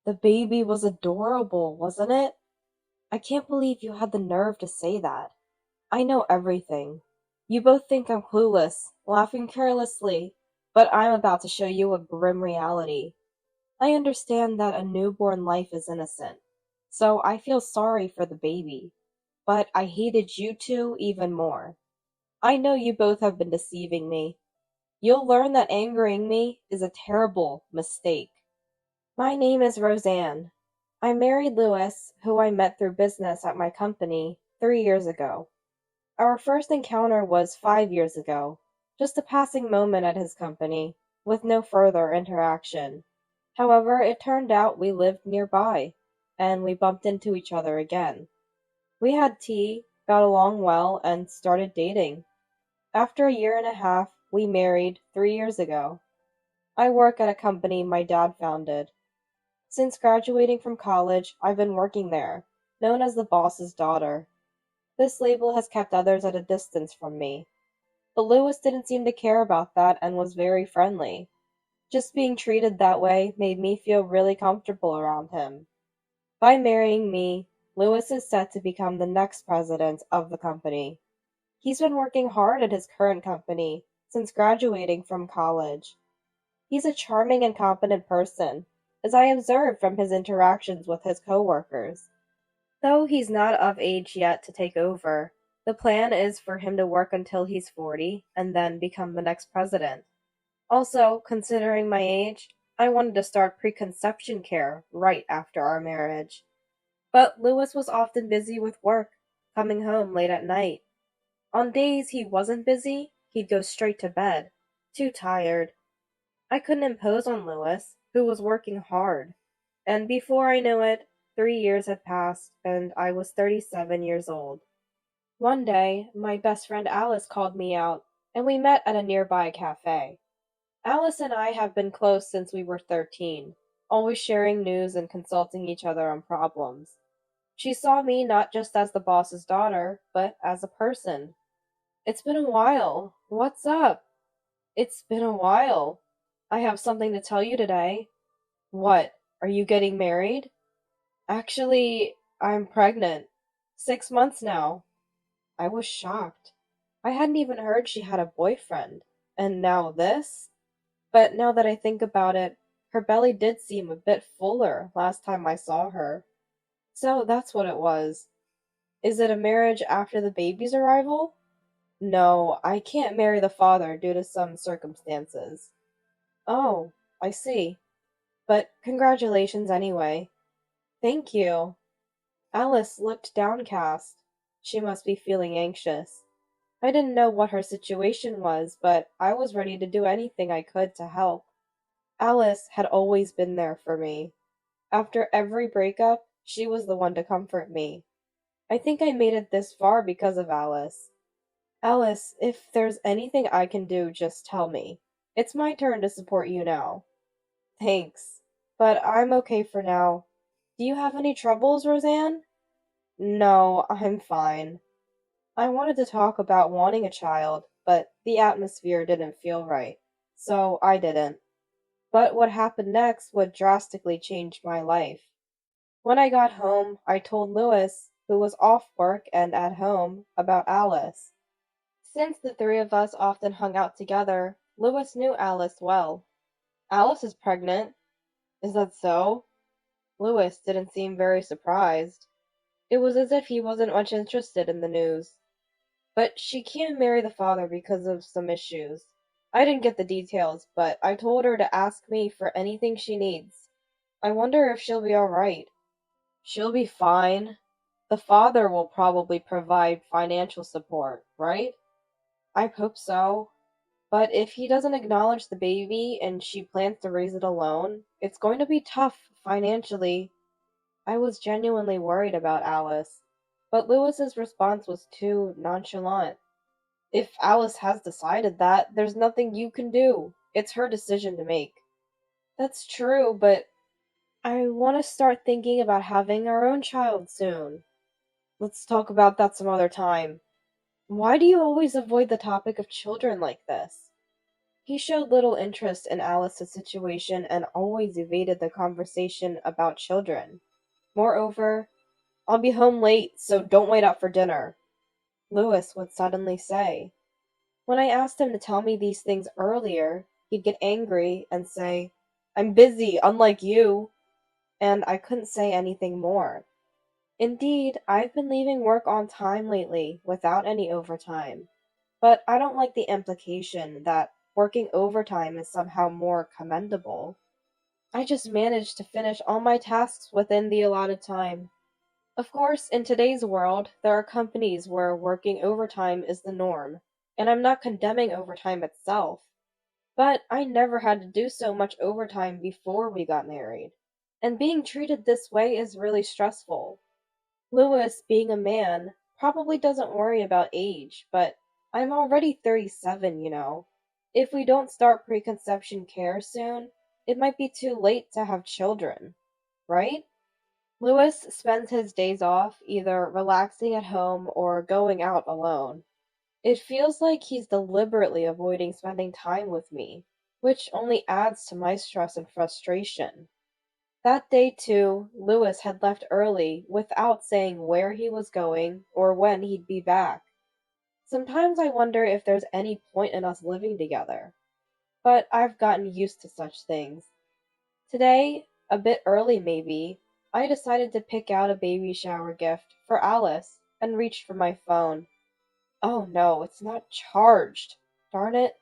The baby was adorable, wasn't it? I can't believe you had the nerve to say that. I know everything. You both think I'm clueless, laughing carelessly, but I'm about to show you a grim reality. I understand that a newborn life is innocent, so I feel sorry for the baby. But I hated you two even more. I know you both have been deceiving me. You'll learn that angering me is a terrible mistake. My name is Roseanne. I married Louis, who I met through business at my company 3 years ago. Our first encounter was 5 years ago, just a passing moment at his company, with no further interaction. However, it turned out we lived nearby, and we bumped into each other again. We had tea, got along well, and started dating. After a year and a half, we married 3 years ago. I work at a company my dad founded. Since graduating from college, I've been working there, known as the boss's daughter. This label has kept others at a distance from me. But Louis didn't seem to care about that and was very friendly. Just being treated that way made me feel really comfortable around him. By marrying me, Louis is set to become the next president of the company. He's been working hard at his current company since graduating from college. He's a charming and competent person, as I observed from his interactions with his coworkers. Though he's not of age yet to take over, the plan is for him to work until he's 40 and then become the next president. Also, considering my age, I wanted to start preconception care right after our marriage. But Louis was often busy with work, coming home late at night. On days he wasn't busy, he'd go straight to bed, too tired. I couldn't impose on Louis, who was working hard. And before I knew it, 3 years had passed, and I was 37 years old. One day, my best friend Alice called me out, and we met at a nearby cafe. Alice and I have been close since we were 13, always sharing news and consulting each other on problems. She saw me not just as the boss's daughter, but as a person. It's been a while. What's up? It's been a while. I have something to tell you today. What? Are you getting married? Actually, I'm pregnant. 6 months now. I was shocked. I hadn't even heard she had a boyfriend. And now this? But now that I think about it, her belly did seem a bit fuller last time I saw her. So that's what it was. Is it a marriage after the baby's arrival? No, I can't marry the father due to some circumstances. Oh, I see. But congratulations anyway. Thank you. Alice looked downcast. She must be feeling anxious. I didn't know what her situation was, but I was ready to do anything I could to help. Alice had always been there for me. After every breakup, she was the one to comfort me. I think I made it this far because of Alice. Alice, if there's anything I can do, just tell me. It's my turn to support you now. Thanks. But I'm okay for now. Do you have any troubles, Roseanne? No, I'm fine. I wanted to talk about wanting a child, but the atmosphere didn't feel right, so I didn't. But what happened next would drastically change my life. When I got home, I told Louis, who was off work and at home, about Alice. Since the three of us often hung out together, Louis knew Alice well. Alice is pregnant. Is that so? Louis didn't seem very surprised. It was as if he wasn't much interested in the news. But she can't marry the father because of some issues. I didn't get the details, but I told her to ask me for anything she needs. I wonder if she'll be alright. She'll be fine. The father will probably provide financial support, right? I hope so. But if he doesn't acknowledge the baby and she plans to raise it alone, it's going to be tough financially. I was genuinely worried about Alice, but Louis's response was too nonchalant. If Alice has decided that, there's nothing you can do. It's her decision to make. That's true, but I want to start thinking about having our own child soon. Let's talk about that some other time. Why do you always avoid the topic of children like this? He showed little interest in Alice's situation and always evaded the conversation about children. Moreover, "I'll be home late, so don't wait up for dinner," Louis would suddenly say. When I asked him to tell me these things earlier, he'd get angry and say, "I'm busy, unlike you," and I couldn't say anything more. Indeed, I've been leaving work on time lately, without any overtime. But I don't like the implication that working overtime is somehow more commendable. I just managed to finish all my tasks within the allotted time. Of course, in today's world, there are companies where working overtime is the norm, and I'm not condemning overtime itself, but I never had to do so much overtime before we got married. And being treated this way is really stressful. Louis, being a man, probably doesn't worry about age, but I'm already 37, you know. If we don't start preconception care soon, it might be too late to have children, right? Louis spends his days off either relaxing at home or going out alone. It feels like he's deliberately avoiding spending time with me, which only adds to my stress and frustration. That day, too, Louis had left early without saying where he was going or when he'd be back. Sometimes I wonder if there's any point in us living together, but I've gotten used to such things. Today, a bit early maybe, I decided to pick out a baby shower gift for Alice and reached for my phone. Oh no, it's not charged. Darn it.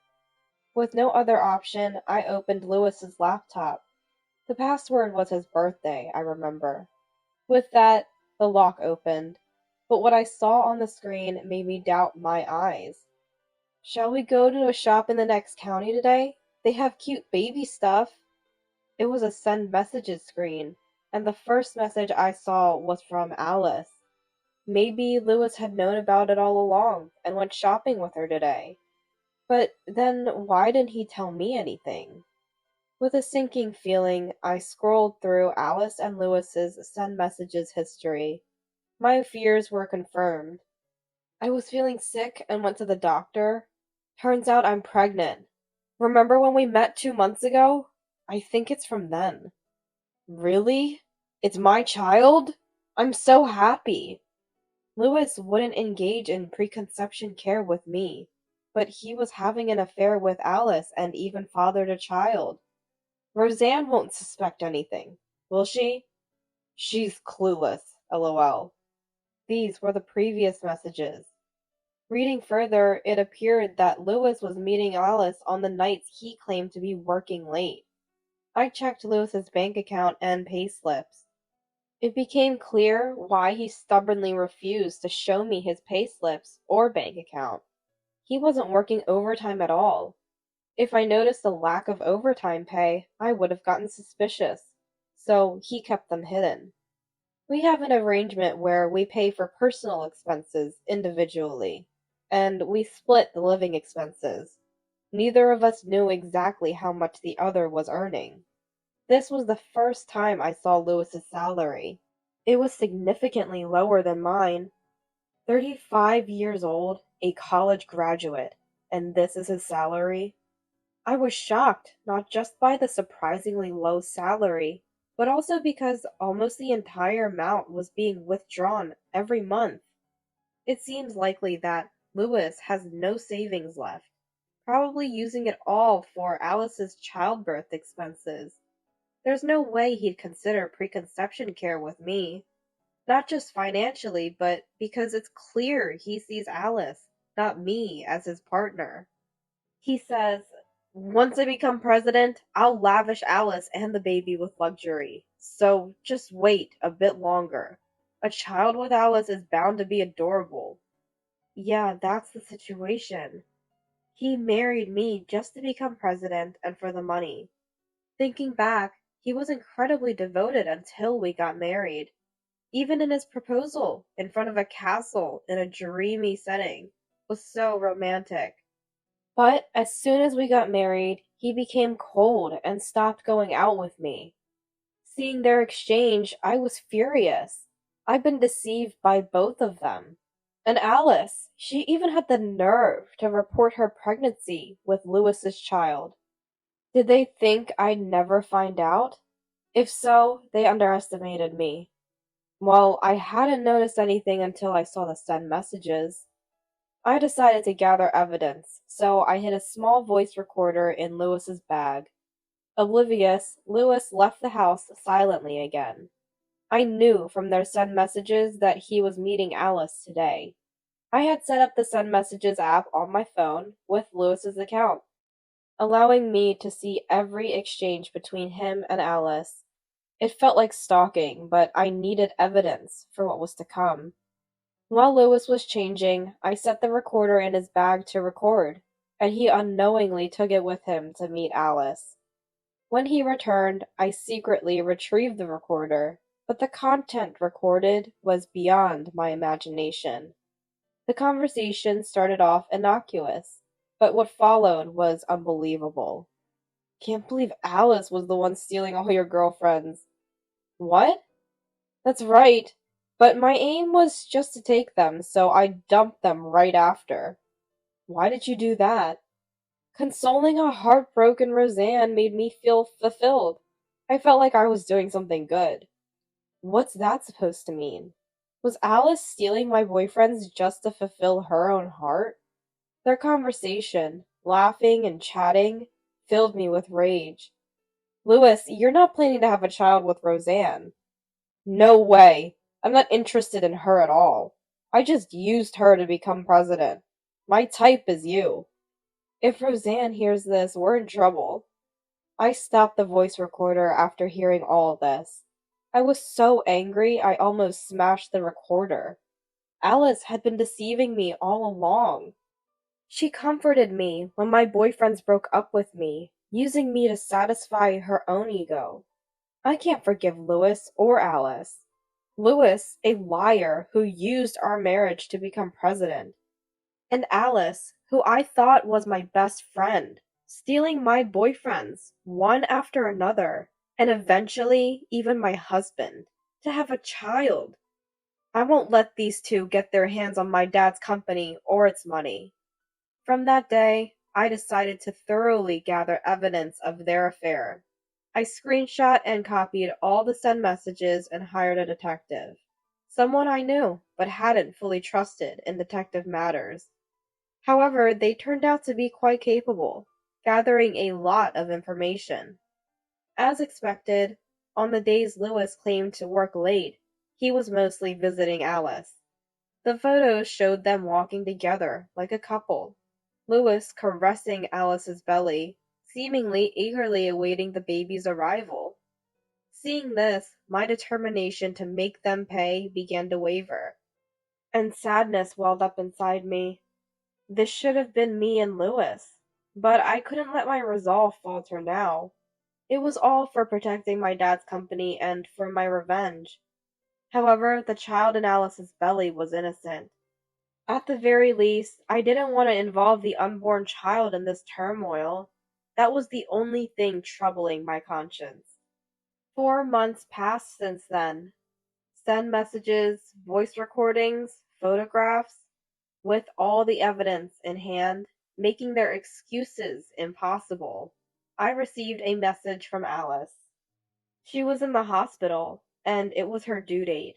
With no other option, I opened Louis's laptop. The password was his birthday, I remember. With that, the lock opened, but what I saw on the screen made me doubt my eyes. "Shall we go to a shop in the next county today? They have cute baby stuff." It was a send messages screen, and the first message I saw was from Alice. Maybe Louis had known about it all along and went shopping with her today. But then why didn't he tell me anything? With a sinking feeling, I scrolled through Alice and Louis's send messages history. My fears were confirmed. I was feeling sick and went to the doctor. Turns out I'm pregnant. Remember when we met 2 months ago? I think it's from then. Really? It's my child? I'm so happy. Louis wouldn't engage in preconception care with me, but he was having an affair with Alice and even fathered a child. Roseanne won't suspect anything, will she? She's clueless, lol. These were the previous messages. Reading further, it appeared that Louis was meeting Alice on the nights he claimed to be working late. I checked Louis's bank account and payslips. It became clear why he stubbornly refused to show me his payslips or bank account. He wasn't working overtime at all. If I noticed a lack of overtime pay, I would have gotten suspicious. So he kept them hidden. We have an arrangement where we pay for personal expenses individually, and we split the living expenses. Neither of us knew exactly how much the other was earning. This was the first time I saw Louis's salary. It was significantly lower than mine. 35 years old, a college graduate, and this is his salary? I was shocked, not just by the surprisingly low salary, but also because almost the entire amount was being withdrawn every month. It seems likely that Louis has no savings left, probably using it all for Alice's childbirth expenses. There's no way he'd consider preconception care with me, not just financially, but because it's clear he sees Alice, not me, as his partner. He says, "Once I become president, I'll lavish Alice and the baby with luxury. So just wait a bit longer. A child with Alice is bound to be adorable." Yeah, that's the situation. He married me just to become president and for the money. Thinking back, he was incredibly devoted until we got married. Even in his proposal, in front of a castle in a dreamy setting, was so romantic. But as soon as we got married, he became cold and stopped going out with me. Seeing their exchange, I was furious. I've been deceived by both of them. And Alice, she even had the nerve to report her pregnancy with Lewis's child. Did they think I'd never find out? If so, they underestimated me. Well, I hadn't noticed anything until I saw the send messages. I decided to gather evidence, so I hid a small voice recorder in Lewis's bag. Oblivious, Lewis left the house silently again. I knew from their send messages that he was meeting Alice today. I had set up the send messages app on my phone with Lewis's account, allowing me to see every exchange between him and Alice. It felt like stalking, but I needed evidence for what was to come. While Lewis was changing, I set the recorder in his bag to record, and he unknowingly took it with him to meet Alice. When he returned, I secretly retrieved the recorder, but the content recorded was beyond my imagination. The conversation started off innocuous, but what followed was unbelievable. Can't believe Alice was the one stealing all your girlfriends. What? That's right, but my aim was just to take them, so I dumped them right after. Why did you do that? Consoling a heartbroken Roseanne made me feel fulfilled. I felt like I was doing something good. What's that supposed to mean? Was Alice stealing my boyfriends just to fulfill her own heart? Their conversation, laughing and chatting, filled me with rage. Louis, you're not planning to have a child with Roseanne. No way. I'm not interested in her at all. I just used her to become president. My type is you. If Roseanne hears this, we're in trouble. I stopped the voice recorder after hearing all this. I was so angry I almost smashed the recorder. Alice had been deceiving me all along. She comforted me when my boyfriends broke up with me, using me to satisfy her own ego. I can't forgive Louis or Alice. Louis, a liar who used our marriage to become president, and Alice, who I thought was my best friend, stealing my boyfriends, one after another, and eventually even my husband, to have a child. I won't let these two get their hands on my dad's company or its money. From that day, I decided to thoroughly gather evidence of their affair. I screenshot and copied all the send messages and hired a detective. Someone I knew, but hadn't fully trusted in detective matters. However, they turned out to be quite capable, gathering a lot of information. As expected, on the days Lewis claimed to work late, he was mostly visiting Alice. The photos showed them walking together like a couple, Lewis caressing Alice's belly, seemingly eagerly awaiting the baby's arrival. Seeing this, my determination to make them pay began to waver, and sadness welled up inside me. This should have been me and Lewis, but I couldn't let my resolve falter now. It was all for protecting my dad's company and for my revenge. However, the child in Alice's belly was innocent. At the very least, I didn't want to involve the unborn child in this turmoil. That was the only thing troubling my conscience. 4 months passed since then. Send messages, voice recordings, photographs, with all the evidence in hand, making their excuses impossible. I received a message from Alice. She was in the hospital, and it was her due date.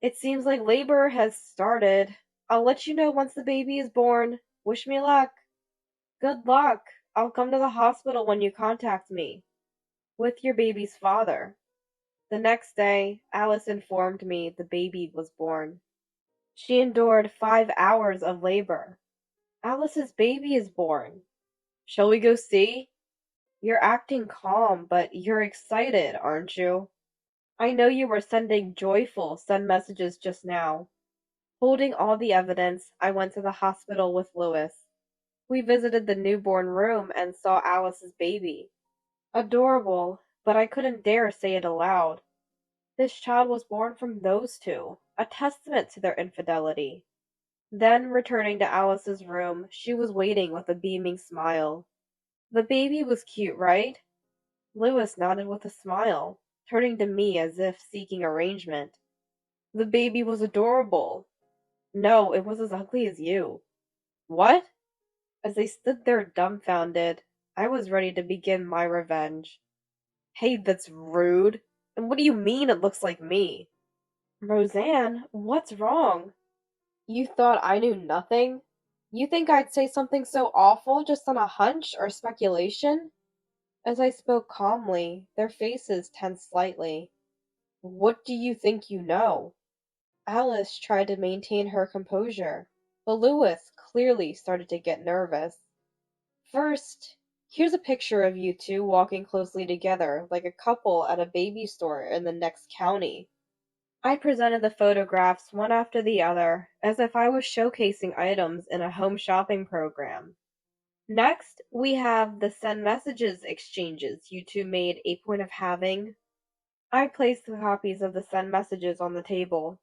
It seems like labor has started. I'll let you know once the baby is born. Wish me luck. Good luck. I'll come to the hospital when you contact me. With your baby's father. The next day, Alice informed me the baby was born. She endured 5 hours of labor. Alice's baby is born. Shall we go see? You're acting calm, but you're excited, aren't you? I know you were sending joyful send messages just now. Holding all the evidence, I went to the hospital with Louis. We visited the newborn room and saw Alice's baby. Adorable, but I couldn't dare say it aloud. This child was born from those two, a testament to their infidelity. Then, returning to Alice's room, she was waiting with a beaming smile. The baby was cute, right? Louis nodded with a smile, turning to me as if seeking arrangement. The baby was adorable. No, it was as ugly as you. What? As they stood there dumbfounded, I was ready to begin my revenge. Hey, that's rude. And what do you mean it looks like me? Roseanne, what's wrong? You thought I knew nothing? You think I'd say something so awful just on a hunch or speculation? As I spoke calmly, their faces tensed slightly. What do you think you know? Alice tried to maintain her composure, but Louis clearly started to get nervous. First, here's a picture of you two walking closely together like a couple at a baby store in the next county. I presented the photographs one after the other, as if I was showcasing items in a home shopping program. Next, we have the send messages exchanges you two made a point of having. I placed the copies of the send messages on the table.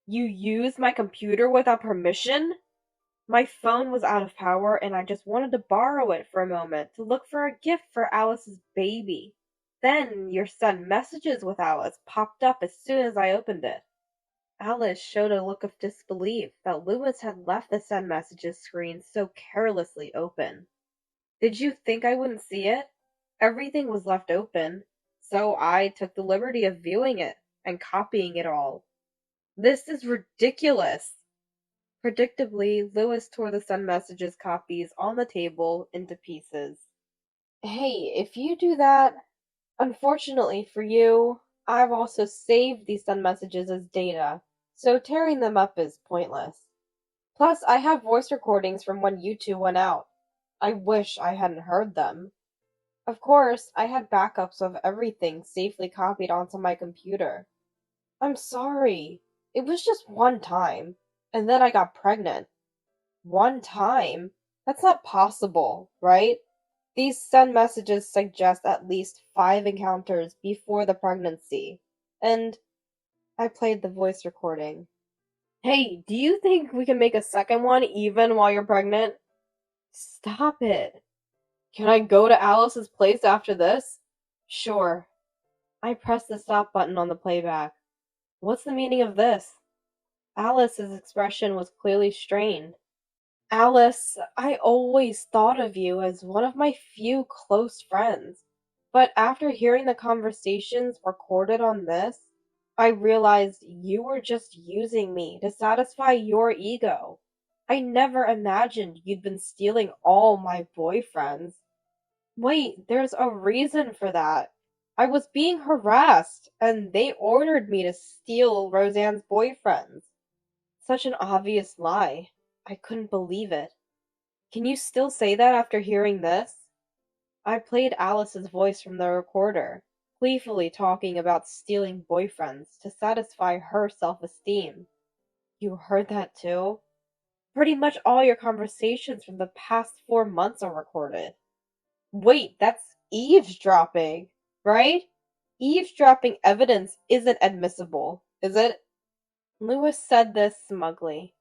You used my computer without permission? My phone was out of power and I just wanted to borrow it for a moment to look for a gift for Alice's baby. Then your send messages with Alice popped up as soon as I opened it. Alice showed a look of disbelief that Louis had left the send messages screen so carelessly open. Did you think I wouldn't see it? Everything was left open, so I took the liberty of viewing it and copying it all. This is ridiculous! Predictably, Louis tore the send messages copies on the table into pieces. Hey, if you do that, unfortunately for you, I've also saved these send messages as data, so tearing them up is pointless. Plus, I have voice recordings from when you two went out. I wish I hadn't heard them. Of course, I had backups of everything safely copied onto my computer. I'm sorry. It was just one time, and then I got pregnant. One time? That's not possible, right? These send messages suggest at least 5 encounters before the pregnancy. And I played the voice recording. Hey, do you think we can make a second one even while you're pregnant? Stop it. Can I go to Alice's place after this? Sure. I pressed the stop button on the playback. What's the meaning of this? Alice's expression was clearly strained. Alice, I always thought of you as one of my few close friends, but after hearing the conversations recorded on this, I realized you were just using me to satisfy your ego. I never imagined you'd been stealing all my boyfriends. Wait, there's a reason for that. I was being harassed, and they ordered me to steal Roseanne's boyfriends. Such an obvious lie. I couldn't believe it. Can you still say that after hearing this? I played Alice's voice from the recorder, gleefully talking about stealing boyfriends to satisfy her self-esteem. You heard that too? Pretty much all your conversations from the past 4 months are recorded. Wait, that's eavesdropping, right? Eavesdropping evidence isn't admissible, is it? Lewis said this smugly.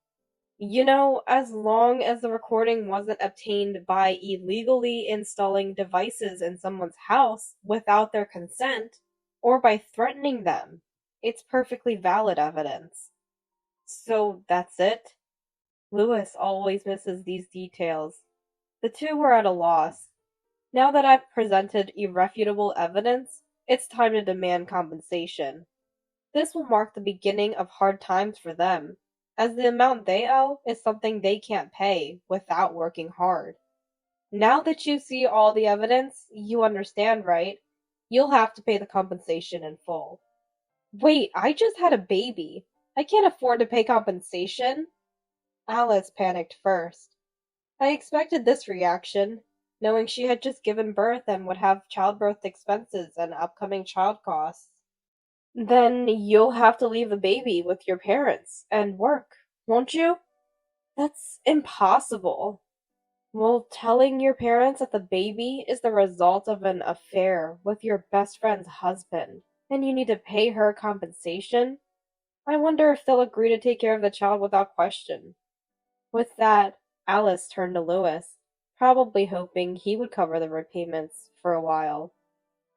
You know, as long as the recording wasn't obtained by illegally installing devices in someone's house without their consent, or by threatening them, it's perfectly valid evidence. So that's it? Lewis always misses these details. The two were at a loss. Now that I've presented irrefutable evidence, it's time to demand compensation. This will mark the beginning of hard times for them, as the amount they owe is something they can't pay without working hard. Now that you see all the evidence, you understand, right? You'll have to pay the compensation in full. Wait, I just had a baby. I can't afford to pay compensation. Alice panicked first. I expected this reaction, knowing she had just given birth and would have childbirth expenses and upcoming child costs. Then you'll have to leave the baby with your parents and work, won't you? That's impossible. Well, telling your parents that the baby is the result of an affair with your best friend's husband, and you need to pay her compensation? I wonder if they'll agree to take care of the child without question. With that, Alice turned to Louis, probably hoping he would cover the repayments for a while.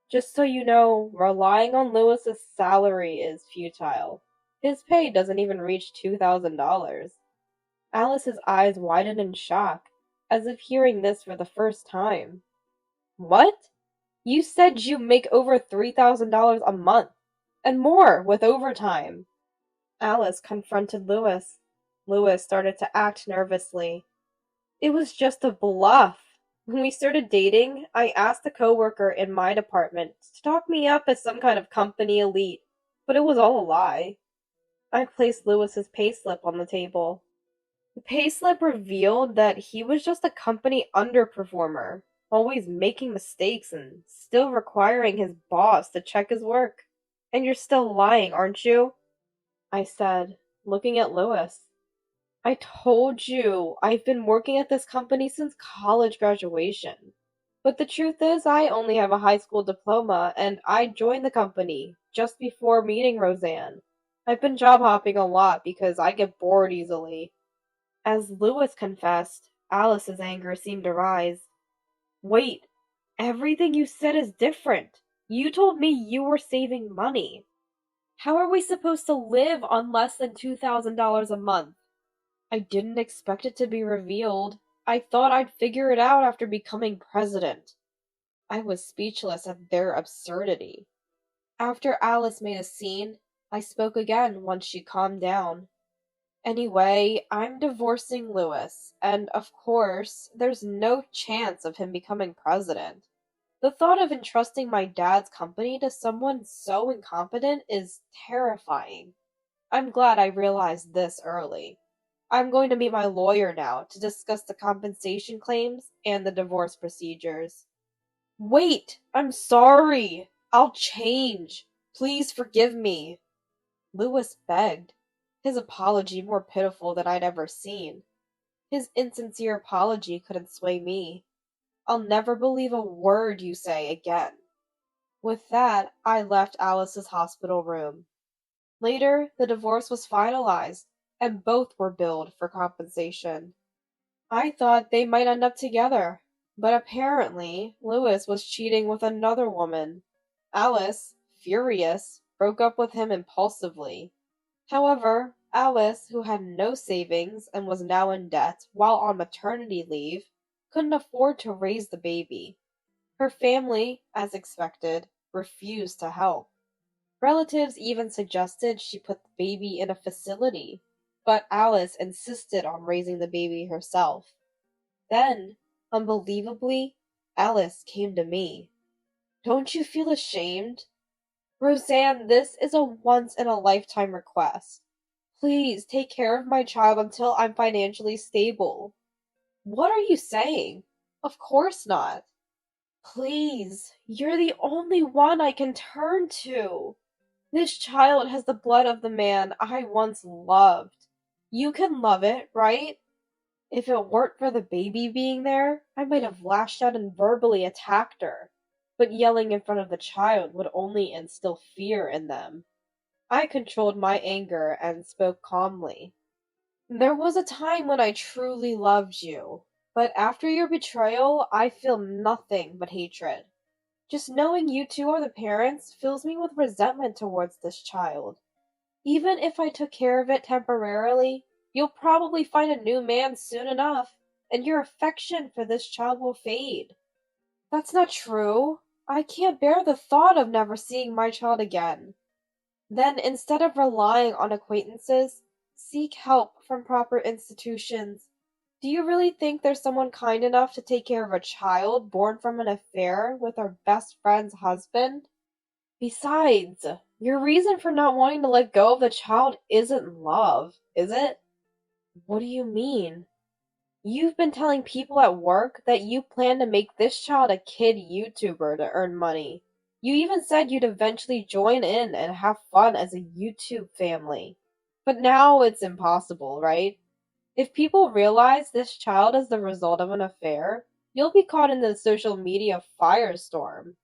Just so you know, relying on Lewis's salary is futile. His pay doesn't even reach $2,000. Alice's eyes widened in shock, as if hearing this for the first time. What? You said you make over $3,000 a month, and more with overtime. Alice confronted Lewis. Lewis started to act nervously. It was just a bluff. When we started dating, I asked a coworker in my department to talk me up as some kind of company elite, but it was all a lie. I placed Lewis's payslip on the table. The payslip revealed that he was just a company underperformer, always making mistakes and still requiring his boss to check his work. And you're still lying, aren't you? I said, looking at Lewis. I told you, I've been working at this company since college graduation. But the truth is, I only have a high school diploma, and I joined the company just before meeting Roseanne. I've been job hopping a lot because I get bored easily. As Lewis confessed, Alice's anger seemed to rise. Wait, everything you said is different. You told me you were saving money. How are we supposed to live on less than $2,000 a month? I didn't expect it to be revealed. I thought I'd figure it out after becoming president. I was speechless at their absurdity. After Alice made a scene, I spoke again once she calmed down. Anyway, I'm divorcing Lewis, and of course, there's no chance of him becoming president. The thought of entrusting my dad's company to someone so incompetent is terrifying. I'm glad I realized this early. I'm going to meet my lawyer now to discuss the compensation claims and the divorce procedures. Wait, I'm sorry. I'll change. Please forgive me. Lewis begged, his apology more pitiful than I'd ever seen. His insincere apology couldn't sway me. I'll never believe a word you say again. With that, I left Alice's hospital room. Later, the divorce was finalized, and both were billed for compensation. I thought they might end up together, but apparently Lewis was cheating with another woman. Alice, furious, broke up with him impulsively. However, Alice, who had no savings and was now in debt while on maternity leave, couldn't afford to raise the baby. Her family, as expected, refused to help. Relatives even suggested she put the baby in a facility, but Alice insisted on raising the baby herself. Then, unbelievably, Alice came to me. Don't you feel ashamed? Roseanne, this is a once-in-a-lifetime request. Please take care of my child until I'm financially stable. What are you saying? Of course not. Please, you're the only one I can turn to. This child has the blood of the man I once loved. You can love it, right? If it weren't for the baby being there, I might have lashed out and verbally attacked her. But yelling in front of the child would only instill fear in them. I controlled my anger and spoke calmly. There was a time when I truly loved you, but after your betrayal, I feel nothing but hatred. Just knowing you two are the parents fills me with resentment towards this child. Even if I took care of it temporarily, you'll probably find a new man soon enough, and your affection for this child will fade. That's not true. I can't bear the thought of never seeing my child again. Then, instead of relying on acquaintances, seek help from proper institutions. Do you really think there's someone kind enough to take care of a child born from an affair with our best friend's husband? Besides, your reason for not wanting to let go of the child isn't love, is it? What do you mean? You've been telling people at work that you plan to make this child a kid YouTuber to earn money. You even said you'd eventually join in and have fun as a YouTube family. But now it's impossible, right? If people realize this child is the result of an affair, you'll be caught in the social media firestorm.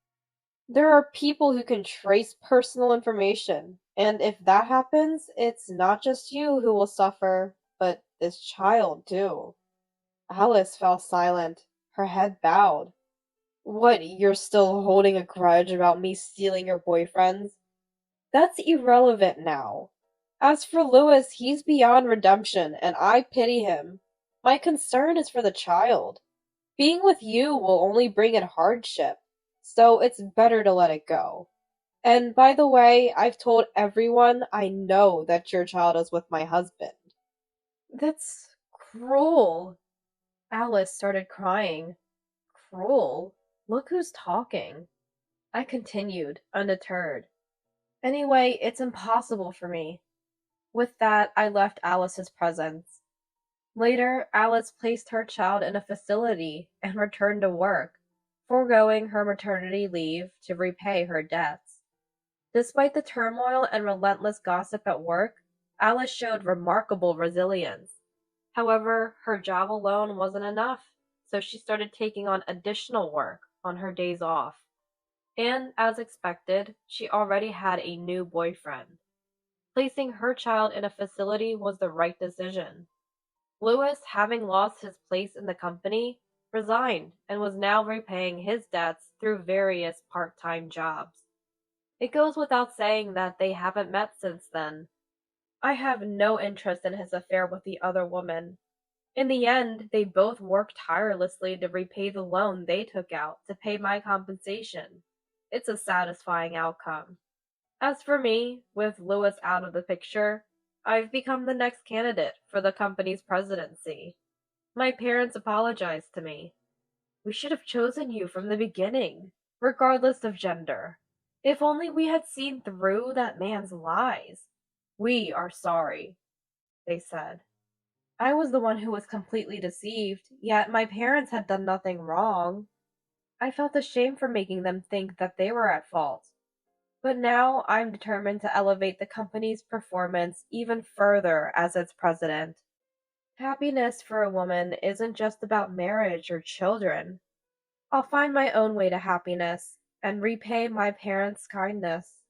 There are people who can trace personal information, and if that happens, it's not just you who will suffer, but this child too. Alice fell silent, her head bowed. What, you're still holding a grudge about me stealing your boyfriends? That's irrelevant now. As for Louis, he's beyond redemption, and I pity him. My concern is for the child. Being with you will only bring in hardship, so it's better to let it go. And by the way, I've told everyone I know that your child is with my husband. That's cruel. Alice started crying. Cruel? Look who's talking. I continued, undeterred. Anyway, it's impossible for me. With that, I left Alice's presence. Later, Alice placed her child in a facility and returned to work, foregoing her maternity leave to repay her debts. Despite the turmoil and relentless gossip at work, Alice showed remarkable resilience. However, her job alone wasn't enough, so she started taking on additional work on her days off. And, as expected, she already had a new boyfriend. Placing her child in a facility was the right decision. Lewis, having lost his place in the company, resigned and was now repaying his debts through various part-time jobs. It goes without saying that they haven't met since then. I have no interest in his affair with the other woman. In the end, they both worked tirelessly to repay the loan they took out to pay my compensation. It's a satisfying outcome. As for me, with Lewis out of the picture, I've become the next candidate for the company's presidency. My parents apologized to me. We should have chosen you from the beginning, regardless of gender. If only we had seen through that man's lies. We are sorry, they said. I was the one who was completely deceived, yet my parents had done nothing wrong. I felt ashamed for making them think that they were at fault. But now I'm determined to elevate the company's performance even further as its president. Happiness for a woman isn't just about marriage or children. I'll find my own way to happiness and repay my parents' kindness.